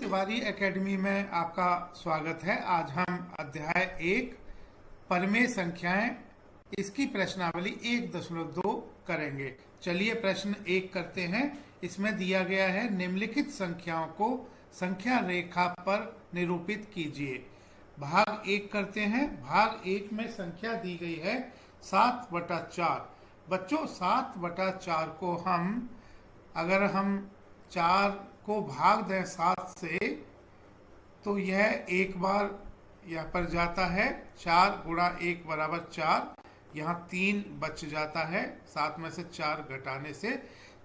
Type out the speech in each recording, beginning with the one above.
Tiwari academy में आपका स्वागत है। आज हम अध्याय 1 परमेय संख्याएं इसकी प्रश्नावली 1.2 करेंगे। चलिए प्रश्न 1 करते हैं। इसमें दिया गया है निम्नलिखित संख्याओं को संख्या रेखा पर निरूपित कीजिए। भाग 1 करते हैं। भाग 1 में संख्या दी गई है 7/4। बच्चों 7/4 को अगर हम 4 को भाग दें 7 से तो यह एक बार यहाँ पर जाता है। 4 गुणा 1 बराबर 4। यहाँ 3 बच जाता है 7 में से 4 घटाने से।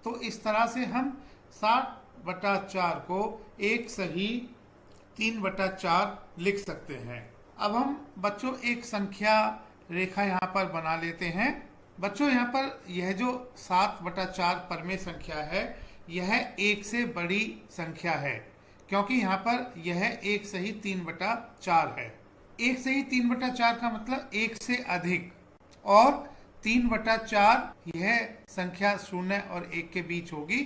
तो इस तरह से हम 7/4 को एक सही 3/4 लिख सकते हैं। अब हम बच्चों एक संख्या रेखा यहाँ पर बना लेते हैं। बच्चों यहाँ पर यह जो 7/4 परमेय संख्या है यह एक से बड़ी संख्या है, क्योंकि यहाँ पर यह एक सही 3/4 है। एक सही 3/4 का मतलब एक से अधिक, और 3/4 यह संख्या 0 और 1 के बीच होगी,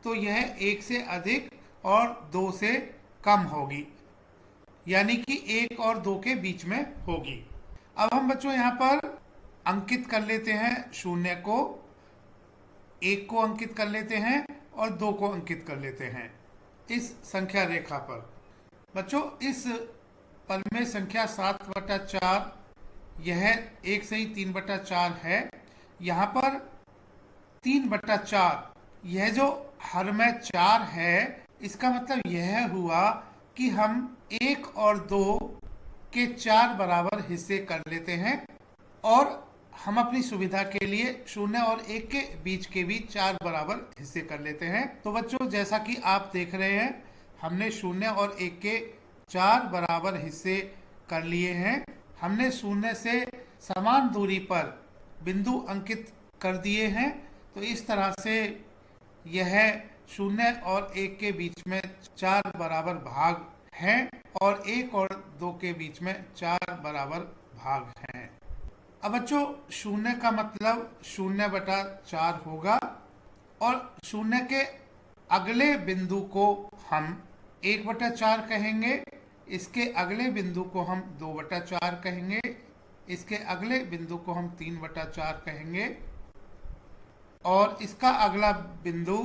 तो यह 1 से अधिक और 2 से कम होगी, यानी कि 1 और 2 के बीच में होगी। अब हम बच्चों यहाँ पर अंकित कर लेते हैं 0 को, 1 को अंकित कर लेते हैं और 2 को अंकित कर लेते हैं इस संख्या रेखा पर। बच्चों इस परमेय संख्या 7/4 यह एक सही 3/4 है। यहाँ पर 3/4 यह जो हर में 4 है, इसका मतलब यह हुआ कि हम 1 और 2 के 4 बराबर हिस्से कर लेते हैं, और हम अपनी सुविधा के लिए 0 और 1 के बीच के भी 4 बराबर हिस्से कर लेते हैं। तो बच्चों जैसा कि आप देख रहे हैं, हमने 0 और 1 के 4 बराबर हिस्से कर लिए हैं। हमने 0 से समान दूरी पर बिंदु अंकित कर दिए हैं। तो इस तरह से यह 0 और 1 के बीच में 4 बराबर भाग हैं, और 1 और 2 के बीच में 4 बराबर भाग हैं। अब बच्चों 0 का मतलब 0/4 होगा, और 0 के अगले बिंदु को हम 1/4 कहेंगे, इसके अगले बिंदु को हम 2/4 कहेंगे, इसके अगले बिंदु को हम 3/4 कहेंगे, और इसका अगला बिंदु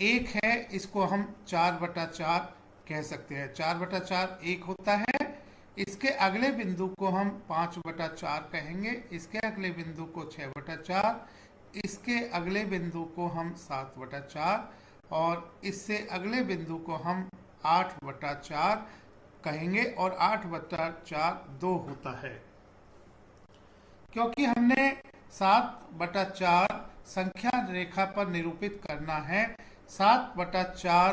1 है, इसको हम 4/4 कह सकते हैं। 4/4 1 होता है। इसके अगले बिंदु को हम 5/4 कहेंगे, इसके अगले बिंदु को 6/4, इसके अगले बिंदु को हम 7/4, और इससे अगले बिंदु को हम 8/4 कहेंगे, और 8/4 2 होता है। क्योंकि हमने 7/4 संख्या रेखा पर निरूपित करना है, 7/4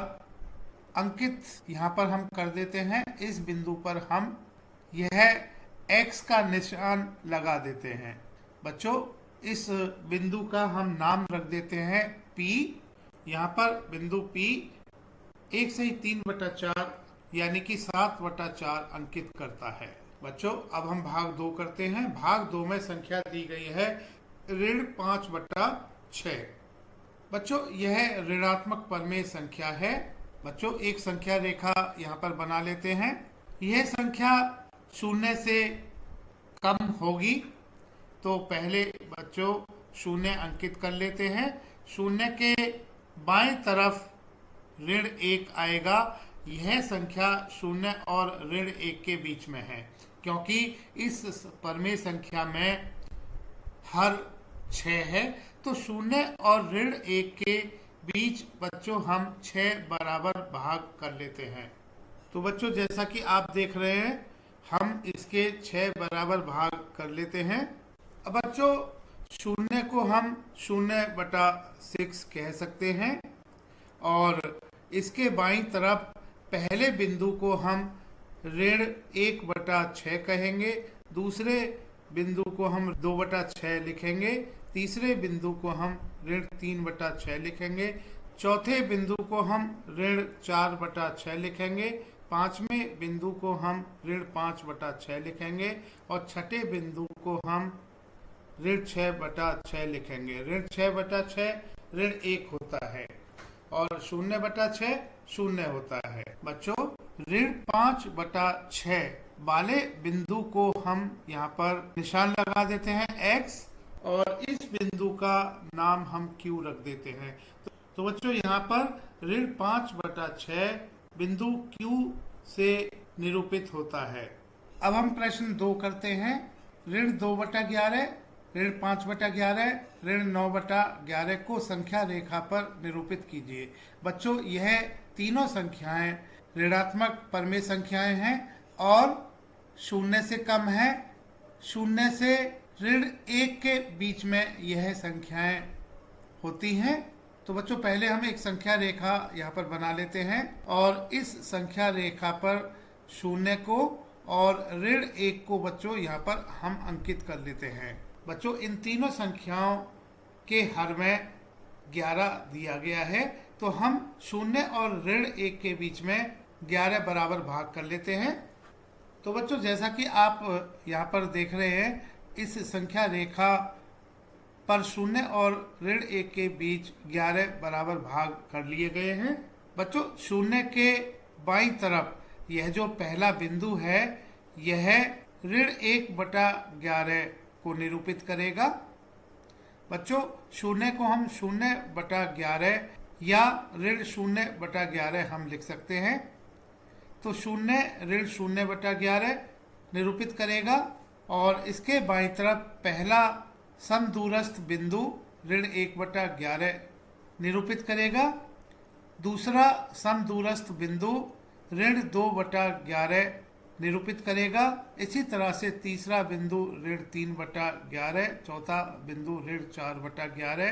अंकित यहाँ पर हम कर देते हैं। इस बिंदु पर हम यह x का निशान लगा देते हैं। बच्चों इस बिंदु का हम नाम रख देते हैं P। यहाँ पर बिंदु P एक सही 3/4 यानी कि 7/4 अंकित करता है। बच्चों अब हम भाग 2 करते हैं। भाग 2 में संख्या दी गई है ऋण 5/6। बच्चों यह ऋणात्मक परमेय संख्या है। बच्चों एक संख्या रेखा यहाँ पर बना लेते हैं। यह संख्या 0 से कम होगी, तो पहले बच्चों 0 अंकित कर लेते हैं। 0 के बाएं तरफ ऋण 1 आएगा। यह संख्या 0 और ऋण 1 के बीच में है, क्योंकि इस परमेय संख्या में हर 6 है। तो 0 और ऋण 1 के बीच बच्चों हम 6 बराबर भाग कर लेते हैं। तो बच्चों जैसा कि आप देख रहे हैं, हम इसके 6 बराबर भाग कर लेते हैं। अब बच्चों 0 को हम 0/6 कह सकते हैं, और इसके बाईं तरफ पहले बिंदु को हम ऋण 1/6 कहेंगे, दूसरे बिंदु को हम 2/6 लिखेंगे, तीसरे बिंदु को हम ऋण 3/6 लिखेंगे, चौथे बिंदु को हम ऋण 4/6 लिखेंगे, पांचवें बिंदु को हम ऋण 5/6 लिखेंगे, और छठे बिंदु को हम ऋण 6/6 लिखेंगे। ऋण 6/6 ऋण 1 होता है। और 0/6 0 होता है। बच्चों, ऋण 5/6 वाले बिंदु को हम यहाँ पर निशान लगा देते हैं x, और इस बिंदु का नाम हम q रख देते हैं। तो बच्चों, यहाँ पर ऋण 5/6 बिंदु q से निरूपित होता है। अब हम प्रश्न 2 करते हैं। ऋण 2/11, ऋण 5/11, ऋण 9/11 को संख्या रेखा पर निरूपित कीजिए। बच्चों, यह तीनों संख्याएं ऋणात्मक परमेय संख्याएं हैं और 0 से कम है। 0 से ऋण 1 के बीच में यह संख्याएं होती हैं। तो बच्चों, पहले हम एक संख्या रेखा यहाँ पर बना लेते हैं और इस संख्या रेखा पर 0 को और ऋण 1 को बच्चों यहाँ पर हम अंकित कर लेते हैं। बच्चों, इन तीनों संख्याओं के हर में 11 दिया गया है, तो हम 0 और ऋण 1 के बीच में 11 बराबर भाग कर लेते हैं। तो बच्चों, जैसा कि आप यहाँ पर देख रहे हैं, इस संख्या रेखा पर 0 और ऋण 1 के बीच 11 बराबर भाग कर लिए गए हैं। बच्चों, 0 के बाईं तरफ यह जो पहला बिंदु है, यह ऋण 1/11 को निरूपित करेगा। बच्चों, 0 को हम 0/11 या ऋण 0/11 हम लिख सकते हैं। तो 0 ऋण 0/11 निरूपित करेगा और इसके बाईं तरफ पहला समदूरस्थ बिंदु ऋण 1/11 निरूपित करेगा। दूसरा समदूरस्थ बिंदु ऋण 2/11 निरूपित करेगा। इसी तरह से तीसरा बिंदु ऋण 3/11, चौथा बिंदु ऋण 4/11,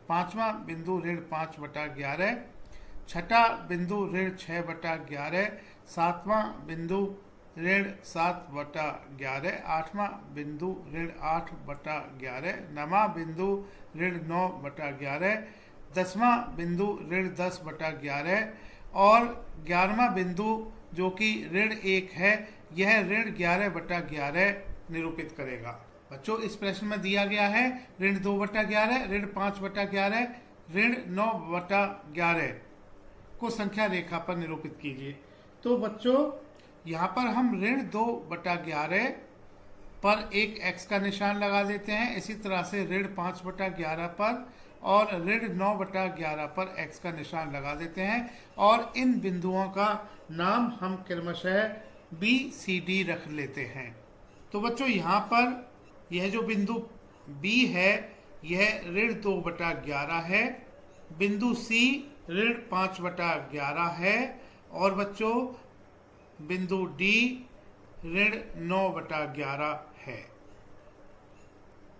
पांचवा बिंदु ऋण 5/11, छठा बिंदु ऋण 6/11, सातवां बिंदु ऋण 7/11, आठवां बिंदु ऋण 8/11, नवां बिंदु ऋण 9/11, 10वां बिंदु ऋण 10/11 और 11वां बिंदु जो कि ऋण 1 है, यह ऋण 11/11 निरूपित करेगा। बच्चों, इस प्रश्न में दिया गया है ऋण 2/11, ऋण 5/11, ऋण 9/11 को संख्या रेखा पर निरूपित कीजिए। तो बच्चों, यहाँ पर हम ऋण 2/11 पर एक x का निशान लगा देते हैं। इसी तरह से ऋण 5/11 पर और ऋण 9/11 पर x का निशान लगा देते हैं और इन बिंदुओं का नाम हम क्रमशः B, C, D रख लेते हैं। तो बच्चों, यहाँ पर यह जो बिंदु B है, यह ऋण 2/11 है। बिंदु C ऋण 5/11 है और बच्चों बिंदु D ऋण 9/11 है।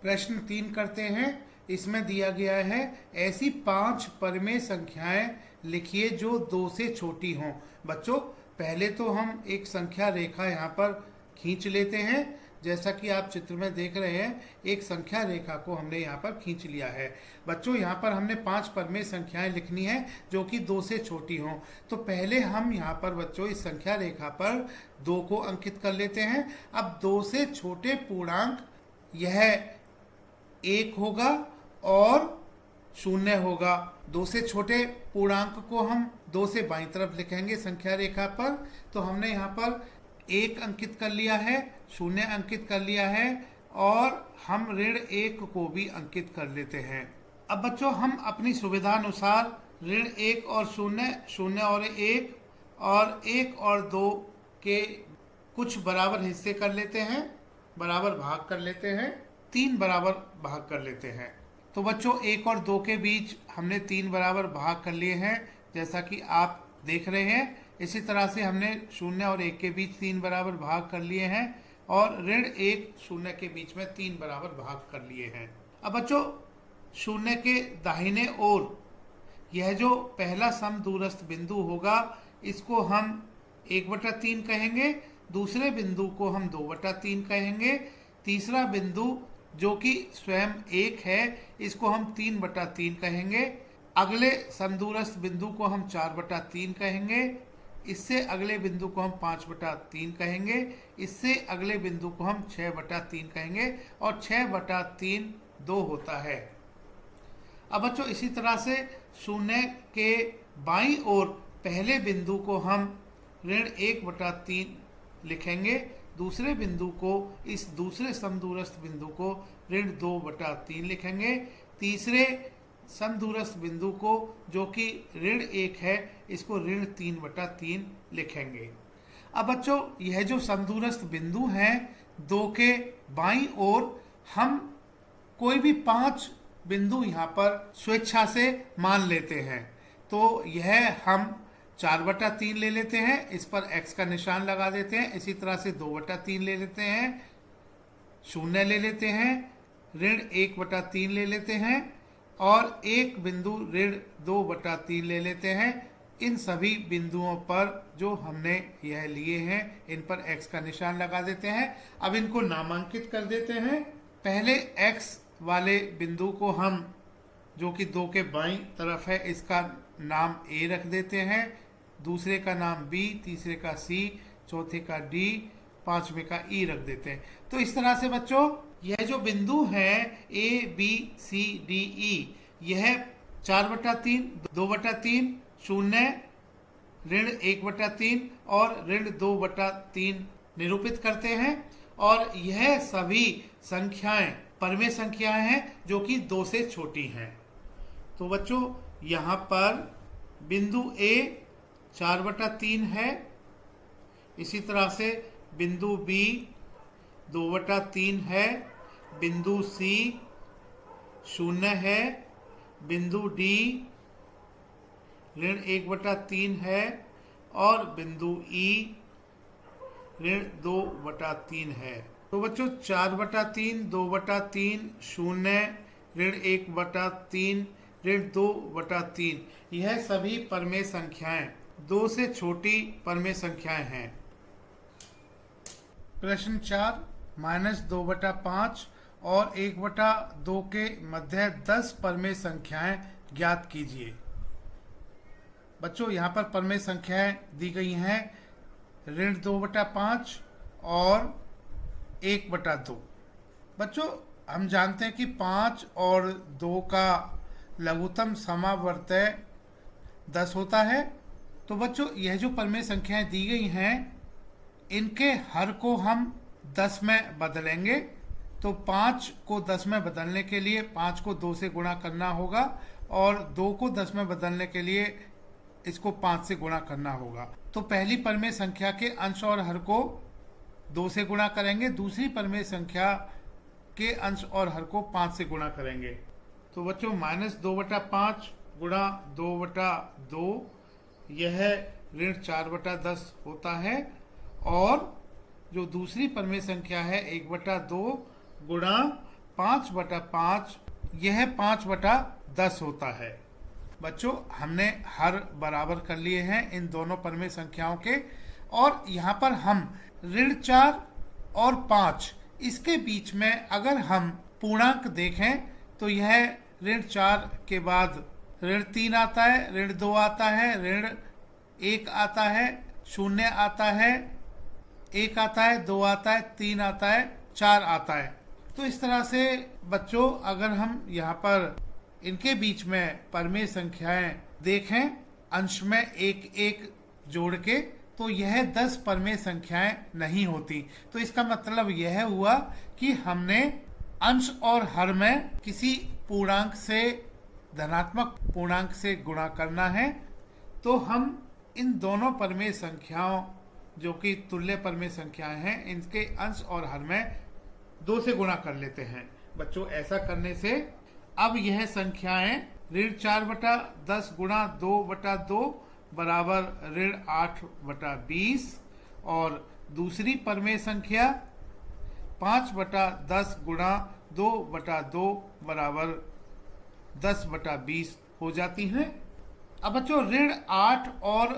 प्रश्न 3 करते हैं। इसमें दिया गया है ऐसी 5 परमेय संख्याएं लिखिए जो 2 से छोटी हों। बच्चों, पहले तो हम एक संख्या रेखा यहाँ पर खींच लेते हैं। जैसा कि आप चित्र में देख रहे हैं, एक संख्या रेखा को हमने यहाँ पर खींच लिया है। बच्चों, यहाँ पर हमने 5 परमेय संख्याएं लिखनी है जो कि 2 से छोटी हों। तो पहले हम यहाँ पर बच्चों इस संख्या रेखा पर 2 को अंकित कर लेते हैं। अब 2 से छोटे पूर्णांक यह 1 होगा और 0 होगा। 2 से छोटे पूर्णांक को हम 2 से बाईं तरफ लिखेंगे संख्या रेखा पर। तो हमने यहाँ पर 1 अंकित कर लिया है, 0 अंकित कर लिया है और हम ऋण 1 को भी अंकित कर लेते हैं। अब बच्चों, हम अपनी सुविधा अनुसार ऋण 1 और 0, 0 और 1 और 1 और 2 के कुछ बराबर हिस्से कर लेते हैं, बराबर भाग कर लेते हैं, 3 बराबर भाग कर लेते हैं। तो बच्चों, 1 और 2 के बीच हमने 3 बराबर भाग कर लिए हैं, जैसा कि आप देख रहे हैं। इसी तरह से हमने 0 और 1 के बीच 3 बराबर भाग कर लिए हैं और ऋण 1 0 के बीच में 3 बराबर भाग कर लिए हैं। अब बच्चों, 0 के दाहिने ओर यह जो पहला समदूरस्थ बिंदु होगा, इसको हम 1/3 कहेंगे। दूसरे बिंदु को हम 2/3 कहेंगे। तीसरा बिंदु जो कि स्वयं 1 है, इसको हम 3/3 कहेंगे। अगले समदूरस्थ बिंदु को हम 4/3 कहेंगे। इससे अगले बिंदु को हम 5/3 कहेंगे। इससे अगले बिंदु को हम 6/3 कहेंगे और 6/3 2 होता है। अब बच्चों, इसी तरह से शून्य के बाईं ओर पहले बिंदु को हम ऋण 1/3 लिखेंगे, दूसरे बिंदु को, इस दूसरे समदूरस्थ बिंदु को ऋण 2/3 लिखेंगे, तीसरे समदूरस्थ बिंदु को जो कि ऋण 1 है इसको ऋण 3/3 लिखेंगे। अब बच्चों यह जो समदूरस्थ बिंदु हैं 2 के बाईं ओर हम कोई भी 5 बिंदु यहाँ पर स्वेच्छा से मान लेते हैं। तो यह हम 4/3 ले लेते हैं, इस पर x का निशान लगा देते हैं। इसी तरह से 2/3 ले लेते हैं, शून्य ले लेते हैं, ऋण 1/3 ले लेते हैं और एक बिंदु ऋण 2/3 ले लेते हैं। इन सभी बिंदुओं पर जो हमने यह लिए हैं इन पर x का निशान लगा देते हैं। अब इनको नामांकित कर देते हैं। पहले x वाले बिंदु को हम, जो कि 2 के बाईं तरफ है, इसका नाम a रख देते हैं, दूसरे का नाम b, तीसरे का c, चौथे का d, पांचवें का e रख देते हैं। तो इस तरह से बच्चों यह जो बिंदु है a, b, c, d, e, यह 4/3, 2/3, शून्य, ऋण 1/3 और ऋण 2/3 निरूपित करते हैं। और यह सभी संख्याएं परमेय संख्याएं हैं जो कि 2 से छोटी हैं। तो बच्चों यहाँ पर बिंदु A 4/3 है, इसी तरह से बिंदु B 2/3 है, बिंदु C शून्य है, बिंदु D ऋण 1/3 है और बिंदु E ऋण 2/3 है। तो बच्चों 4/3, 2/3, शून्य, ऋण 1/3, ऋण 2/3, यह सभी परमेय संख्याएं 2 से छोटी परमेय संख्याएं हैं। प्रश्न 4, -2/5 और 1/2 के मध्य 10 परमेय संख्याएं ज्ञात कीजिए। बच्चों यहाँ पर परमेय संख्याएं दी गई हैं ऋण 2/5 और 1/2। बच्चों हम जानते हैं कि 5 और 2 का लघुत्तम समावर्तय 10 होता है। तो बच्चों यह जो परमेय संख्याएं दी गई हैं इनके हर को हम 10 में बदलेंगे। तो 5 को 10 में बदलने के लिए 5 को 2 से गुणा करना होगा और 2 को 10 में बदलने के लिए इसको 5 से गुणा करना होगा। तो पहली परमेय संख्या के अंश और हर को 2 से गुणा करेंगे, दूसरी परमेय संख्या के अंश और हर को 5 से गुणा करेंगे। तो बच्चों -2/5 गुणा 2/2 यह ऋण 4/10 होता है और जो दूसरी परमेय संख्या है 1/2 गुणा 5/5 यह 5/10 होता है। बच्चों हमने हर बराबर कर लिए हैं इन दोनों परमेय संख्याओं के और यहाँ पर हम ऋण 4 और 5 इसके बीच में अगर हम पूर्णांक देखें तो यह ऋण 4 के बाद ऋण 3 आता है, ऋण 2 आता है, ऋण 1 आता है, शून्य आता है, 1 आता है, 2 आता है, 3 आता है, 4 आता है। तो इस तरह से बच्चों अगर हम यहाँ पर इनके बीच में परमेय संख्याएं देखें अंश में 1-1 जोड़ के तो यह 10 परमेय संख्याएं नहीं होती। तो इसका मतलब यह हुआ कि हमने अंश और हर में किसी पूर्णांक से, धनात्मक पूर्णांक से गुणा करना है। तो हम इन दोनों परमेय संख्याओं जो कि तुल्य परमेय संख्याएं हैं इनके अंश और हर में 2 से गुणा कर लेते हैं। बच्चों ऐसा करने से अब यह संख्याएं ऋण 4/10 गुणा 2/2 बराबर ऋण 8/20 और दूसरी परमेय संख्या 5/10 गुणा 2/2 बराबर 10/20 हो जाती हैं। अब बच्चों ऋण 8 और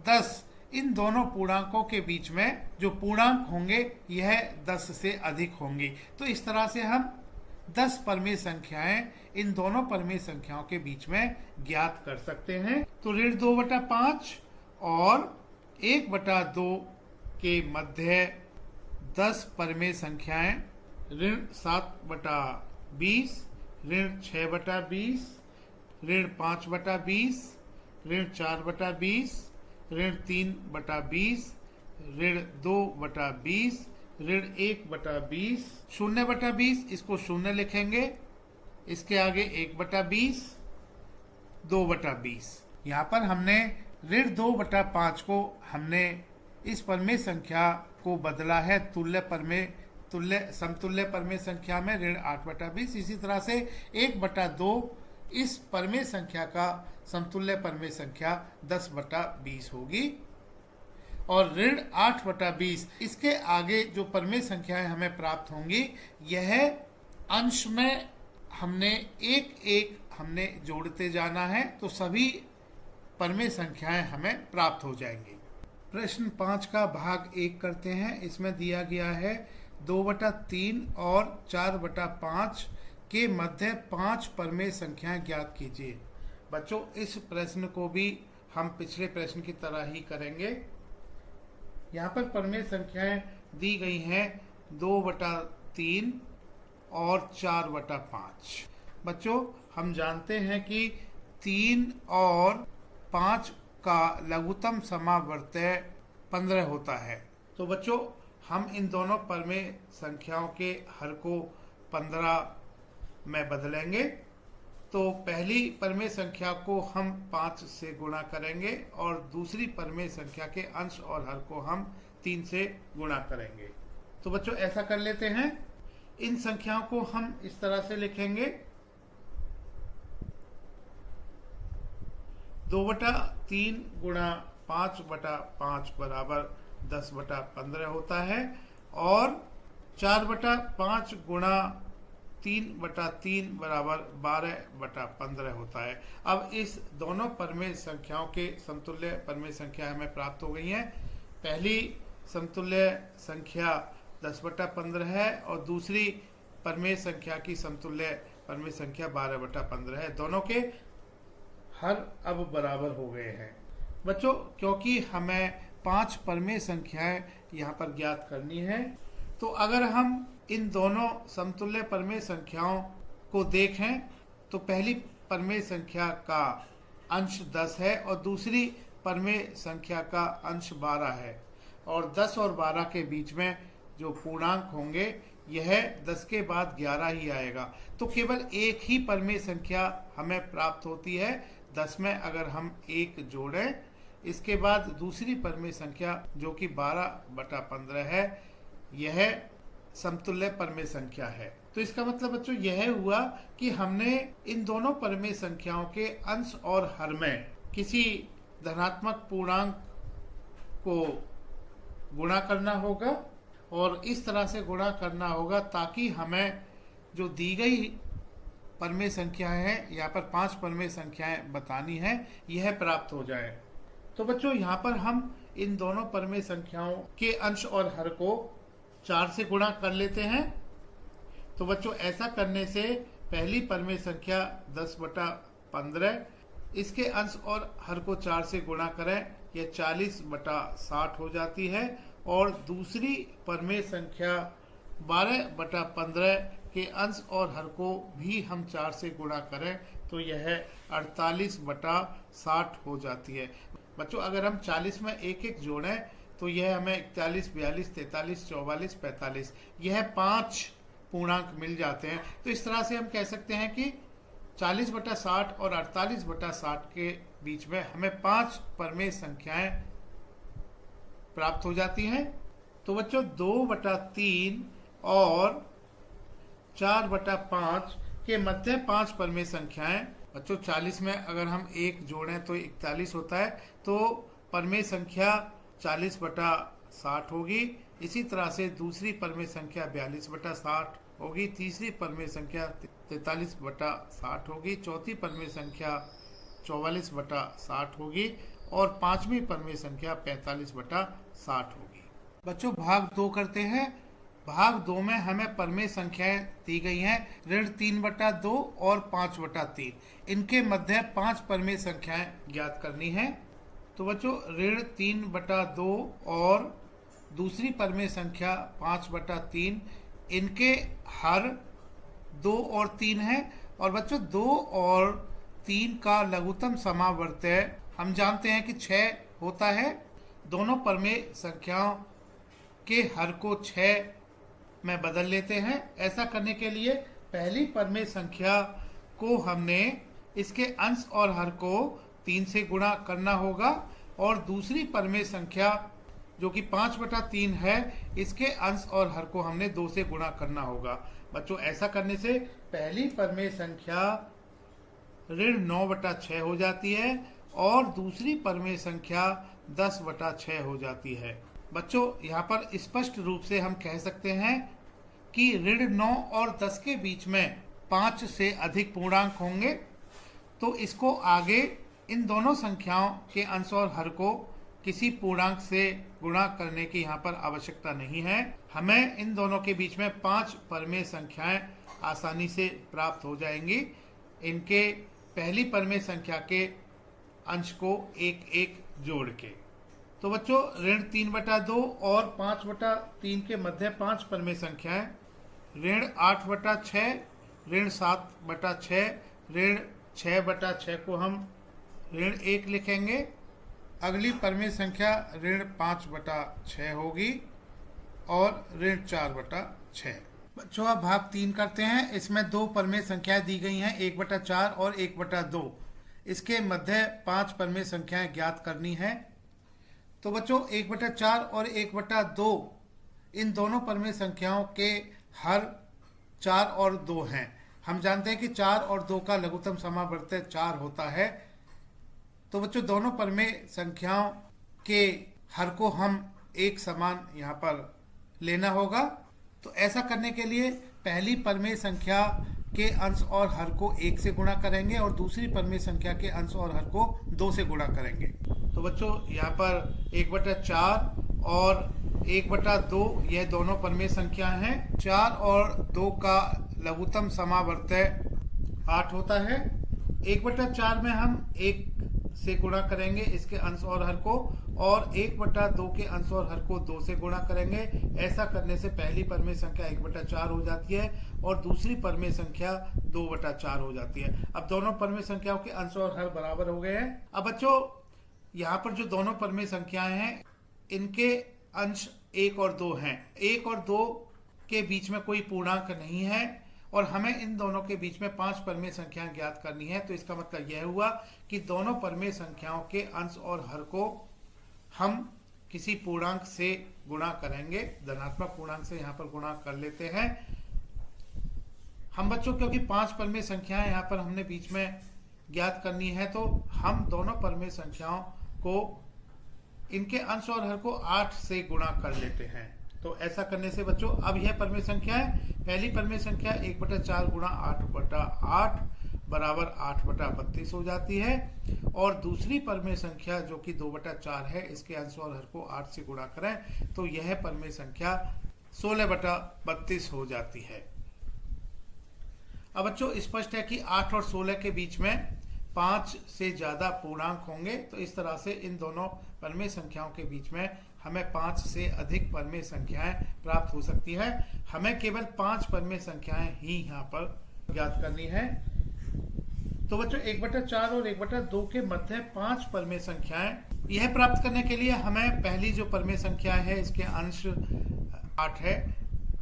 10 इन दोनों पूर्णांकों के बीच में जो पूर्णांक होंगे यह 10 से अधिक होंगी। तो इस तरह से हम 10 परमेय संख्याएं इन दोनों परमेय संख्याओं के बीच में ज्ञात कर सकते हैं। तो ऋण 2/5 और 1/2 के मध्य 10 परमेय संख्याएं ऋण 7/20, ऋण 6/20, ऋण 5/20, ऋण 4/20, ऋण 3/20, ऋण 2/20, ऋण 1/20, 0/20, इसको 0 लिखेंगे, इसके आगे 1/20, 2/20। यहाँ पर हमने ऋण 2/5 को हमने इस परमेय संख्या को बदला है समतुल्य परमेय संख्या में ऋण 8/20। इसी तरह से 1/2 इस परमेय संख्या का समतुल्य परमेय संख्या 10/20 होगी। और ऋण 8/20 इसके आगे जो परमेय संख्याएं हमें प्राप्त होंगी, यह अंश में हमने एक एक हमने जोड़ते जाना है, तो सभी परमेय संख्याएं हमें प्राप्त हो जाएंगी। प्रश्न 5 का भाग 1 करते हैं। इसमें दिया गया है 2/3 और 4/5 के मध्य 5 परमेय संख्याएं ज्ञात कीजिए। बच्चों, इस प्रश्न को भी हम पिछले प्रश्न की तरह ही करेंगे। यहाँ पर परमेय संख्याएं दी गई हैं 2/3 और 4/5। बच्चों, हम जानते हैं कि 3 और 5 का लघुत्तम समावर्त्य 15 होता है। तो बच्चों, हम इन दोनों परमेय संख्याओं के हर को 15 में बदलेंगे। तो पहली परमेय संख्या को हम 5 से गुणा करेंगे और दूसरी परमेय संख्या के अंश और हर को हम 3 से गुणा करेंगे। तो बच्चों, ऐसा कर लेते हैं। इन संख्याओं को हम इस तरह से लिखेंगे। 2/3 गुणा 5/5 बराबर 10/15 होता है और 4/5 गुणा 3/3 बराबर 12/15 होता है। अब इस दोनों परमेय संख्याओं के समतुल्य परमेय संख्या हमें प्राप्त हो गई हैं। पहली समतुल्य संख्या 10/15 है और दूसरी परमेय संख्या की समतुल्य परमेय संख्या 12/15 है। दोनों के हर अब बराबर हो गए हैं। बच्चों, क्योंकि हमें 5 परमेय संख्याएं यहाँ पर ज्ञात करनी है, तो अगर हम इन दोनों समतुल्य परमेय संख्याओं को देखें तो पहली परमेय संख्या का अंश 10 है और दूसरी परमेय संख्या का अंश 12 है और 10 और 12 के बीच में जो पूर्णांक होंगे यह 10 के बाद 11 ही आएगा। तो केवल एक ही परमेय संख्या हमें प्राप्त होती है। 10 में अगर हम 1 जोड़ें, इसके बाद दूसरी परमेय संख्या जो कि 12/15 है, यह समतुल्य परमेय संख्या है। तो इसका मतलब बच्चों यह हुआ कि हमने इन दोनों परमेय संख्याओं के अंश और हर में किसी धनात्मक पूर्णांक को गुणा करना होगा और इस तरह से गुणा करना होगा ताकि हमें जो दी गई परमेय संख्याएं हैं, यहाँ पर 5 परमेय संख्याएं बतानी हैं, यह प्राप्त हो जाए। तो बच्चों, यहाँ पर हम इन दोनों परमेय संख्याओं के अंश और हर को 4 से गुणा कर लेते हैं। तो बच्चों, ऐसा करने से पहली परमेय संख्या 10/15, इसके अंश और हर को 4 से गुणा करें, यह 40/60 हो जाती है और दूसरी परमेय संख्या 12/15 के अंश और हर को भी हम 4 से गुणा करें तो यह 48/60 हो जाती है। बच्चों, अगर हम 40 में एक एक जोड़ें तो यह हमें 41, 42, 43, 44, 45 यह 5 पूर्णांक मिल जाते हैं। तो इस तरह से हम कह सकते हैं कि 40/60 और 48/60 के बीच में हमें 5 परमेय संख्याएं प्राप्त हो जाती हैं। तो बच्चों, 2/3 और 4/5 के मध्य 5 परमेय संख्याएं। बच्चों, 40 में अगर हम 1 जोड़ें तो 41 होता है, तो परमेय संख्या 40/60 होगी। इसी तरह से दूसरी परमेय संख्या 42/60 होगी, तीसरी परमेय संख्या 43/60 होगी, चौथी परमेय संख्या 44/60 होगी और पांचवी परमेय संख्या 45/60 होगी। बच्चों, भाग 2 करते हैं। भाग 2 में हमें परमेय संख्याएं दी गई हैं ऋण 3/2 और 5/3। इनके मध्य 5 परमेय संख्याएं ज्ञात करनी है। तो बच्चों, ऋण 3/2 और दूसरी परमेय संख्या 5/3, इनके हर 2 और 3 है और बच्चों 2 और 3 का लघुत्तम समावर्त्य हम जानते हैं कि 6 होता है। दोनों परमेय संख्याओं के हर को 6 में बदल लेते हैं। ऐसा करने के लिए पहली परमेय संख्या को हमने इसके अंश और हर को 3 से गुणा करना होगा और दूसरी परमेय संख्या जो कि 5/3 है, इसके अंश और हर को हमने 2 से गुणा करना होगा। बच्चों, ऐसा करने से पहली परमेय संख्या ऋण 9/6 हो जाती है और दूसरी परमेय संख्या 10/6 हो जाती है। बच्चों, यहाँ पर स्पष्ट रूप से हम कह सकते हैं कि ऋण 9 और 10 के बीच में 5 से अधिक पूर्णांक होंगे, तो इसको आगे इन दोनों संख्याओं के अंश और हर को किसी पूर्णांक से गुणा करने की यहाँ पर आवश्यकता नहीं है। हमें इन दोनों के बीच में 5 परमेय संख्याएं आसानी से प्राप्त हो जाएंगी। इनके पहली परमेय संख्या के अंश को 1-1 जोड़ के। तो बच्चों, ऋण 3/2 और 5/3 के मध्य 5 परमेय संख्याएं ऋण 8/6, ऋण 7/6, ऋण 6/6 को हम ऋण 1 लिखेंगे। अगली परमेय संख्या ऋण 5/6 होगी और ऋण 4/6। बच्चों, अब भाग 3 करते हैं। इसमें 2 परमेय संख्याएं दी गई हैं, 1/4 और 1/2। इसके मध्य 5 परमेय संख्याएं ज्ञात करनी है। तो बच्चों, 1/4 और 1/2 इन दोनों परमेय संख्याओं के हर 4 और 2 हैं। हम जानते हैं कि 4 और 2 का लघुत्तम समावर्त्य 4 होता है। तो बच्चों, दोनों परमेय संख्याओं के हर को हम एक समान यहाँ पर लेना होगा। तो ऐसा करने के लिए पहली परमेय संख्या के अंश और हर को 1 से गुणा करेंगे और दूसरी परमेय संख्या के अंश और हर को 2 से गुणा करेंगे। तो बच्चों, यहाँ पर 1/4 और 1/2 यह दोनों परमेय संख्या हैं। 4 और 2 का लघुत्तम समावर्त्य 8 होता है। 1/4 में हम 1 से गुणा करेंगे इसके अंश और हर को, और 1/2 के अंश और हर को 2 से गुणा करेंगे। ऐसा करने से पहली परमेय संख्या 1/4 हो जाती है और दूसरी परमेय संख्या 2/4 हो जाती है। अब दोनों परमेय संख्याओं के अंश और हर बराबर हो गए हैं। अब बच्चों, यहाँ पर जो दोनों परमेय संख्याएं हैं, इनके अंश 1 और 2 हैं। 1 और 2 के बीच में कोई पूर्णांक नहीं है और हमें इन दोनों के बीच में 5 परमेय संख्याएं ज्ञात करनी है। तो इसका मतलब यह हुआ कि दोनों परमेय संख्याओं के अंश और हर को हम किसी पूर्णांक से गुणा करेंगे। धनात्मक पूर्णांक से यहाँ पर गुणा कर लेते हैं हम बच्चों, क्योंकि 5 परमेय संख्याएं यहाँ पर हमने बीच में ज्ञात करनी है। तो हम दोनों परमेय संख्याओं को इनके अंश और हर को 8 से गुणा कर लेते हैं। तो ऐसा करने से बच्चों, अब यह परमेय संख्या है। पहली परमेय संख्या 1/4 गुणा 8/8 बराबर 8/32 हो जाती है और दूसरी परमेय संख्या जो कि 2/4 है, इसके अंश और हर को 8 से गुणा करें तो यह परमेय संख्या 16/32 हो जाती है। अब बच्चों, स्पष्ट है कि 8 और 16 के बीच में 5 से ज्यादा पूर्णांक होंगे। तो इस तरह से इन दोनों परमेय संख्याओं के बीच में हमें 5 से अधिक परमेय संख्याएं प्राप्त हो सकती है। हमें केवल 5 परमेय संख्याएं ही यहाँ पर ज्ञात करनी है। तो बच्चों, 1/4 और 1/2 के मध्य 5 परमेय संख्याएं, यह प्राप्त करने के लिए हमें पहली जो परमेय संख्या है इसके अंश 8 है।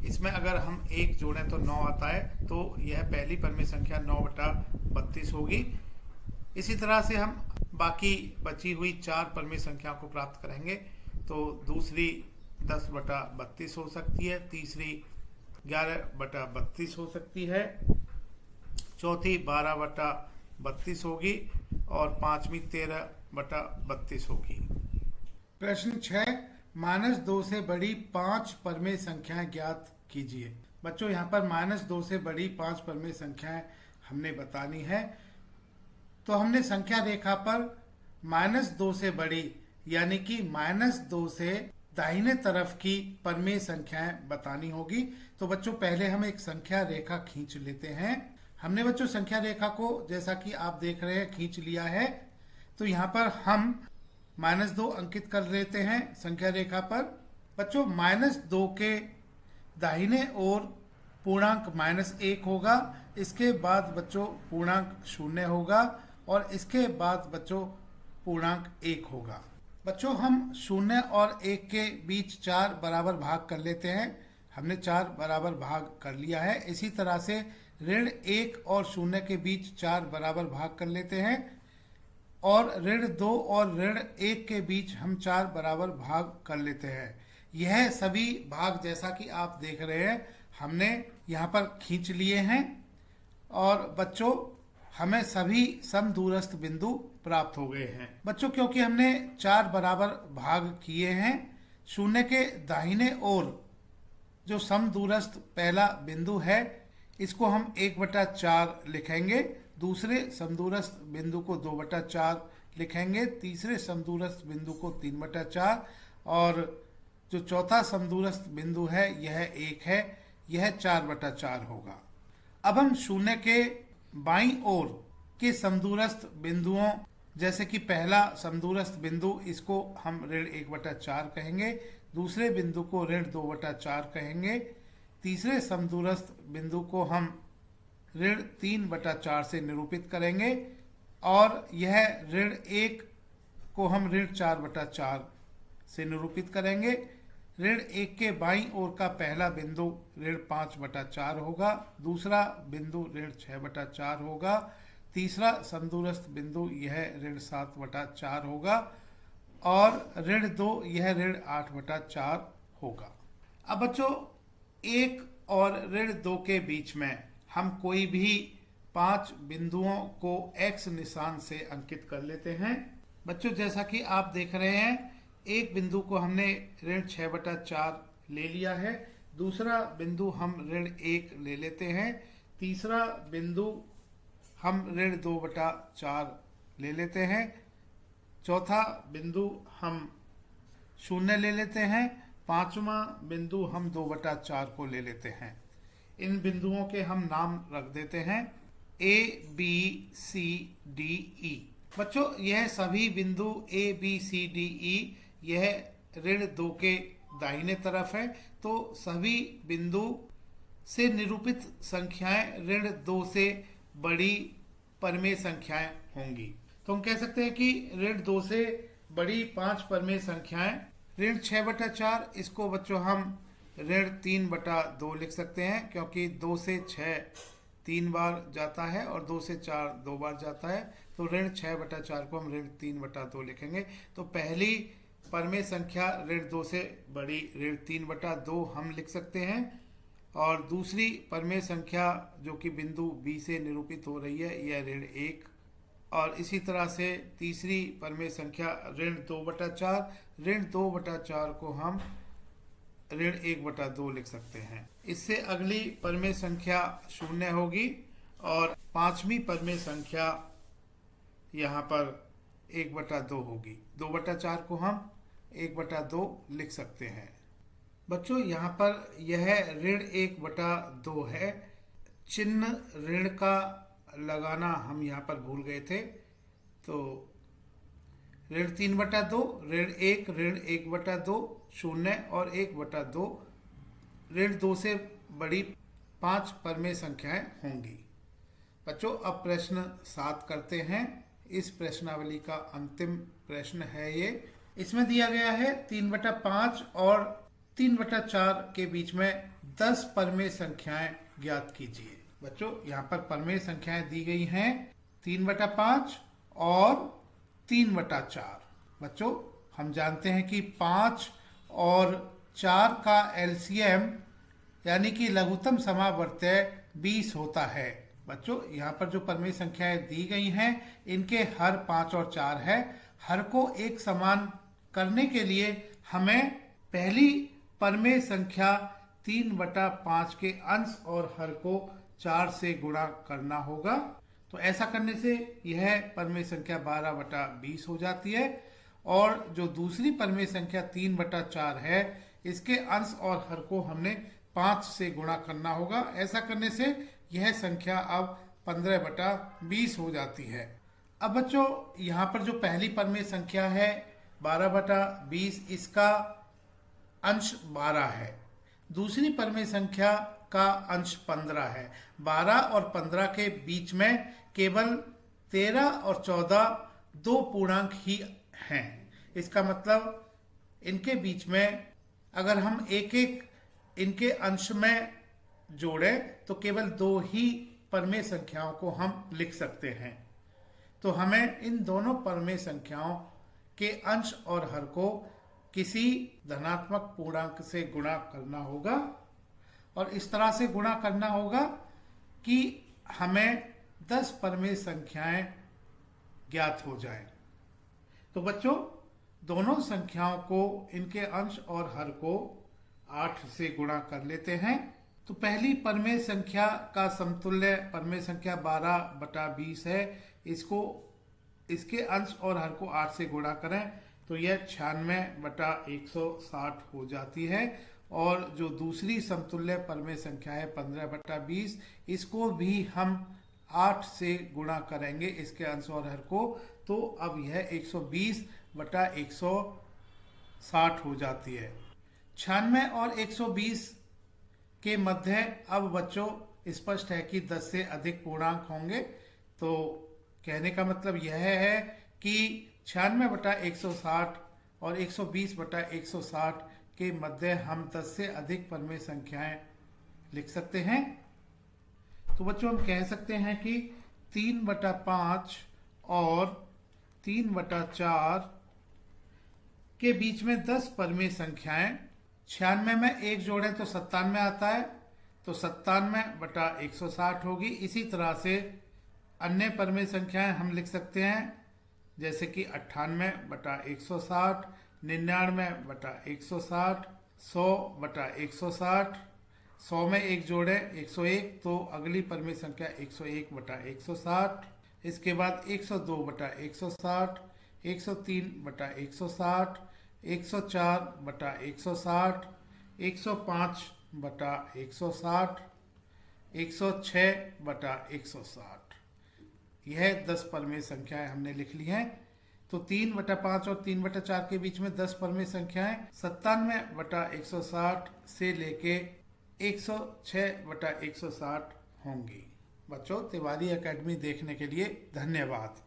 इसमें अगर हम 1 जोड़ें तो 9 आता है। तो यह पहली परमेय संख्या 9/32 होगी। इसी तरह से हम बाकी बची हुई 4 परमेय संख्याओं को प्राप्त करेंगे। तो दूसरी 10/32 हो सकती है, तीसरी 11/32 हो सकती है, चौथी 12/32 होगी और पांचवी 13/32 होगी। प्रश्न 6, -2 से बड़ी 5 परमेय संख्याएं ज्ञात कीजिए। बच्चों, यहाँ पर -2 से बड़ी 5 परमेय संख्याएं हमने बतानी है। तो हमने संख्या रेखा पर -2 से बड़ी यानी कि -2 से दाहिने तरफ की परमेय संख्याएं बतानी होगी। तो बच्चों, पहले हम एक संख्या रेखा खींच लेते हैं। हमने बच्चों संख्या रेखा को, जैसा कि आप देख रहे हैं, खींच लिया है। तो यहाँ पर हम -2 अंकित कर लेते हैं संख्या रेखा पर। बच्चों, -2 के दाहिने ओर पूर्णांक -1 होगा। इसके बाद बच्चों पूर्णांक 0 होगा और इसके बाद बच्चों पूर्णांक 1 होगा। बच्चों हम 0 और 1 के बीच 4 बराबर भाग कर लेते हैं। हमने 4 बराबर भाग कर लिया है। इसी तरह से ऋण 1 और 0 के बीच 4 बराबर भाग कर लेते हैं और ऋण 2 और ऋण 1 के बीच हम 4 बराबर भाग कर लेते हैं। यह सभी भाग जैसा कि आप देख रहे हैं हमने यहाँ पर खींच लिए हैं और बच्चों हमें सभी समदूरस्थ बिंदु प्राप्त हो गए हैं। बच्चों क्योंकि हमने 4 बराबर भाग किए हैं, 0 के दाहिने ओर जो समदूरस्थ पहला बिंदु है इसको हम 1/4 लिखेंगे, दूसरे समदूरस्थ बिंदु को 2/4 लिखेंगे, तीसरे समदूरस्थ बिंदु को 3/4 और जो चौथा समदूरस्थ बिंदु है यह 1 है, यह 4/4 होगा। अब हम 0 के बाईं ओर के समदूरस्थ बिंदुओं जैसे कि पहला समदूरस्थ बिंदु इसको हम ऋण 1/4 कहेंगे, दूसरे बिंदु को ऋण 2/4 कहेंगे, तीसरे समदूरस्थ बिंदु को हम ऋण 3/4 से निरूपित करेंगे और यह ऋण 1 को हम ऋण 4/4 से निरूपित करेंगे। ऋण 1 के बाईं ओर का पहला बिंदु ऋण 5/4 होगा, दूसरा बिंदु ऋण 6/4 होगा, तीसरा समदूरस्थ बिंदु यह ऋण 7/4 होगा और ऋण 2 यह ऋण 8/4 होगा। अब बच्चों 1 और ऋण 2 के बीच में हम कोई भी 5 बिंदुओं को X निशान से अंकित कर लेते हैं। बच्चों जैसा कि आप देख रहे हैं एक बिंदु को हमने ऋण 6/4 ले लिया है, दूसरा बिंदु हम ऋण 1 ले लेते हैं, तीसरा बिंदु हम ऋण 2/4 ले लेते हैं, चौथा बिंदु हम 0 ले लेते हैं, पांचवा बिंदु हम 2/4 को ले लेते हैं। इन बिंदुओं के हम नाम रख देते हैं A, B, C, D, E। बच्चों यह सभी बिंदु A, B, C, D, E यह ऋण 2 के दाहिने तरफ है, तो सभी बिंदु से निरूपित संख्याएं ऋण 2 से बड़ी परमेय संख्याएं होंगी। तो हम कह सकते हैं कि ऋण 2 से बड़ी 5 परमेय संख्याएं ऋण 6/4, इसको बच्चों हम ऋण 3/2 लिख सकते हैं क्योंकि 2 से 6 3 बार जाता है और 2 से 4 2 बार जाता है, तो ऋण 6/4 को हम ऋण 3/2 लिखेंगे। तो पहली परमेय संख्या ऋण 2 से बड़ी ऋण 3/2 हम लिख सकते हैं और दूसरी परमेय संख्या जो कि बिंदु B से निरूपित हो रही है यह ऋण 1 और इसी तरह से तीसरी परमेय संख्या ऋण 2/4, ऋण 2/4 को हम ऋण 1/2 लिख सकते हैं। इससे अगली परमेय संख्या 0 होगी और पांचवी परमेय संख्या यहाँ पर 1/2 होगी। 2/4 को हम 1/2 लिख सकते हैं। बच्चों यहाँ पर यह ऋण 1/2 है। चिन्ह ऋण का लगाना हम यहाँ पर भूल गए थे, तो ऋण 3/2, ऋण 1, ऋण 1/2, 0 और 1/2 ऋण 2 से बड़ी 5 परमेय संख्याएं होंगी। बच्चों अब प्रश्न 7 करते हैं। इस प्रश्नावली का अंतिम प्रश्न है ये। इसमें दिया गया है 3/5 और 3/4 के बीच में 10 परमेय संख्याएं ज्ञात कीजिए। बच्चों यहाँ पर परमेय संख्याएं दी गई हैं 3/5 और 3/4। बच्चों हम जानते हैं कि 5 और 4 का एलसीएम यानी कि लघुत्तम समावर्त्य 20 होता है। बच्चों यहाँ पर जो परमेय संख्याएं दी गई हैं इनके हर 5 और 4 है। हर को एक समान करने के लिए हमें पहली परमेय संख्या 3/5 के अंश और हर को 4 से गुणा करना होगा। तो ऐसा करने से यह परमेय संख्या 12/20 हो जाती है और जो दूसरी परमेय संख्या 3/4 है इसके अंश और हर को हमने 5 से गुणा करना होगा। ऐसा करने से यह संख्या अब 15/20 हो जाती है। अब बच्चों यहाँ पर जो पहली परमेय संख्या है 12/20 इसका अंश 12 है। दूसरी परमेय संख्या का अंश 15 है। 12 और 15 के बीच में केवल 13 और 14 दो पूर्णांक ही हैं। इसका मतलब इनके बीच में अगर हम एक एक इनके अंश में जोड़े तो केवल दो ही परमेय संख्याओं को हम लिख सकते हैं। तो हमें इन दोनों परमेय संख्याओं के अंश और हर को किसी धनात्मक पूर्णांक से गुणा करना होगा और इस तरह से गुणा करना होगा कि हमें 10 परमेय संख्याएं ज्ञात हो जाएं। तो बच्चों, दोनों संख्याओं को इनके अंश और हर को 8 से गुणा कर लेते हैं। तो पहली परमेय संख्या का समतुल्य परमेय संख्या 12/20 है। इसको इसके अंश और हर को 8 से गुणा करें तो यह 96/160 हो जाती है। और जो दूसरी समतुल्य परमेय संख्या है 15/20, इसको भी हम 8 से गुणा करेंगे इसके अंश और हर को, तो अब यह 120/160 हो जाती है। 96 और 120 के मध्य अब बच्चों स्पष्ट है कि 10 से अधिक पूर्णांक होंगे। तो कहने का मतलब यह है कि 96/160 और 120/160 के मध्य हम 10 से अधिक परमेय संख्याएं लिख सकते हैं। तो बच्चों, हम कह सकते हैं कि 3/5 और 3/4 के बीच में 10 परमेय संख्याएं, 96 में एक जोड़ें तो 97 आता है, तो 97/160 होगी। इसी तरह से अन्य परमेय संख्याएं हम लिख सकते हैं, जैसे कि 98/160, 99/160, 100/160। 100 में एक जोड़े 101, तो अगली परमेय संख्या 101/160। इसके बाद 102/160, 103/160, 104/160, 105/160, 106/160। यह 10 परमेय संख्याएं हमने लिख ली हैं। तो 3/5 और 3/4 के बीच में 10 परमेय संख्याएं 97/160 से लेके 106/160 होंगी। बच्चों, तिवारी एकेडमी देखने के लिए धन्यवाद।